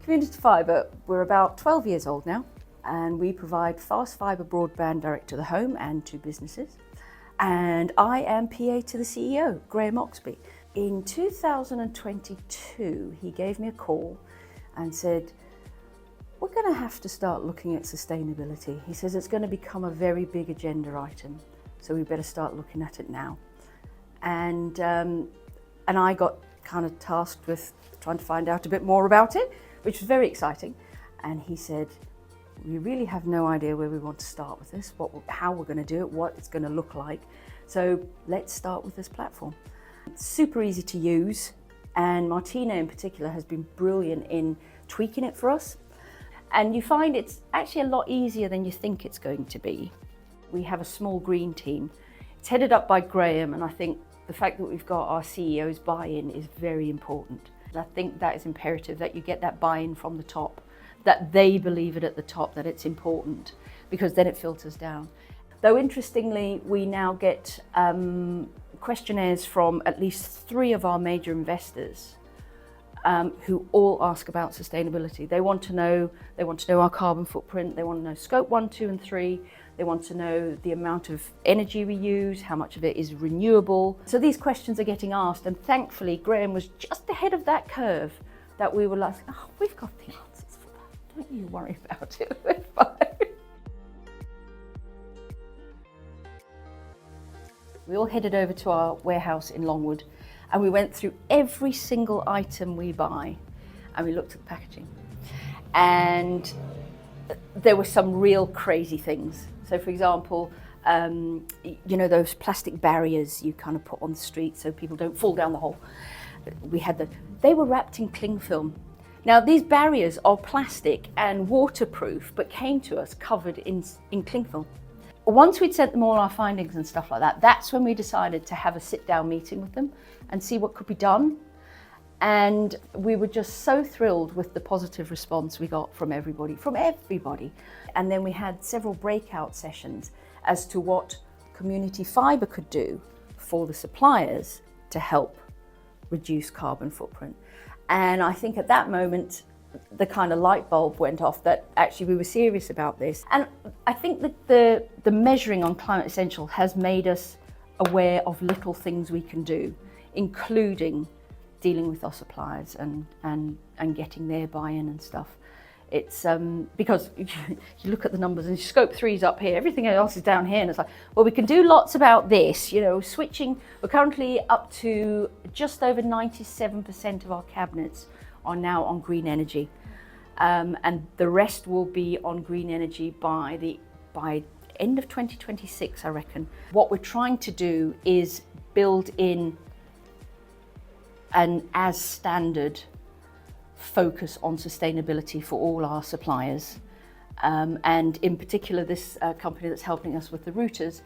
Community Fibre, we're about 12 years old now, and we provide fast fibre broadband direct to the home and to businesses. And I am PA to the CEO, Graham Oxby. In 2022, he gave me a call and said, we're going to have to start looking at sustainability. He says it's going to become a very big agenda item, so we better start looking at it now. And I got kind of tasked with trying to find out a bit more about it, which was very exciting. And he said, we really have no idea where we want to start with this, how we're going to do it, what it's going to look like. So let's start with this platform. It's super easy to use, and Martina in particular has been brilliant in tweaking it for us. And you find it's actually a lot easier than you think it's going to be. We have a small green team. It's headed up by Graham, and I think the fact that we've got our CEO's buy-in is very important. I think that is imperative, that you get that buy-in from the top, that they believe it at the top, that it's important, because then it filters down. Though interestingly, we now get questionnaires from at least 3 of our major investors who all ask about sustainability. They want to know our carbon footprint, they want to know scope 1, 2 and 3, they want to know the amount of energy we use, how much of it is renewable. So these questions are getting asked, and thankfully Graham was just ahead of that curve, that we were like, oh, we've got the answers for that, don't you worry about it, we're fine. We all headed over to our warehouse in Longwood, and we went through every single item we buy, and we looked at the packaging. And there were some real crazy things. So for example, you know those plastic barriers you kind of put on the street so people don't fall down the hole? They were wrapped in cling film. Now these barriers are plastic and waterproof, but came to us covered in cling film. Once we'd sent them all our findings and stuff like that, that's when we decided to have a sit-down meeting with them and see what could be done. And we were just so thrilled with the positive response we got from everybody. And then we had several breakout sessions as to what Community Fibre could do for the suppliers to help reduce carbon footprint. And I think at that moment, the kind of light bulb went off that actually we were serious about this. And I think that the measuring on Climate Essential has made us aware of little things we can do, including dealing with our suppliers and getting their buy-in and stuff. It's because you look at the numbers and scope 3 is up here, everything else is down here, and it's like, well, we can do lots about this, you know, switching. We're currently up to just over 97% of our cabinets are now on green energy, and the rest will be on green energy by end of 2026, I reckon. What we're trying to do is build in an as standard focus on sustainability for all our suppliers, and in particular this company that's helping us with the routers.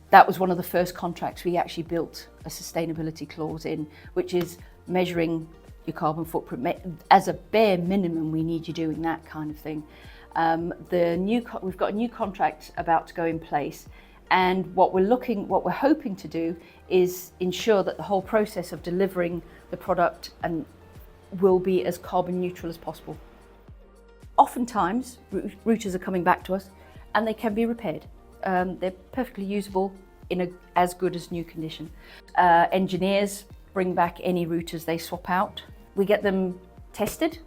That was one of the first contracts we actually built a sustainability clause in, which is measuring your carbon footprint. As a bare minimum, we need you doing that kind of thing. We've got a new contract about to go in place, and what we're hoping to do is ensure that the whole process of delivering the product will be as carbon neutral as possible. Oftentimes, routers are coming back to us, and they can be repaired. They're perfectly usable in as good as new condition. Engineers bring back any routers they swap out. We get them tested.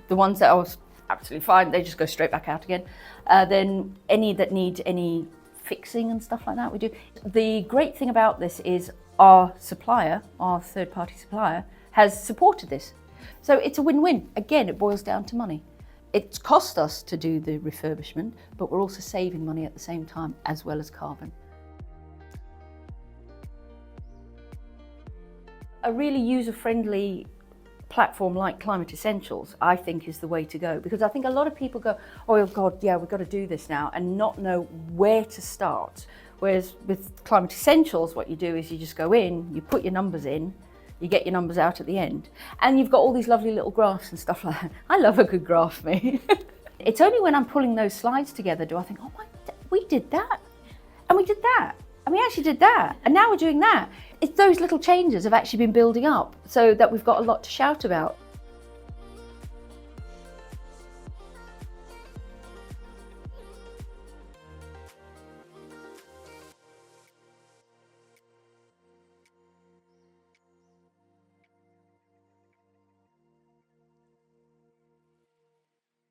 The ones that are absolutely fine, they just go straight back out again. Then any that need any fixing and stuff like that, we do. The great thing about this is our supplier, our third-party supplier, has supported this. So it's a win-win. Again, it boils down to money. It's cost us to do the refurbishment, but we're also saving money at the same time, as well as carbon. A really user-friendly platform like Climate Essentials, I think, is the way to go, because I think a lot of people go, oh God, yeah, we've got to do this now, and not know where to start. Whereas with Climate Essentials, what you do is you just go in, you put your numbers in, you get your numbers out at the end, and you've got all these lovely little graphs and stuff like that. I love a good graph, me. It's only when I'm pulling those slides together do I think, oh my, we did that, and we did that, and we actually did that, and now we're doing that. It's those little changes have actually been building up so that we've got a lot to shout about.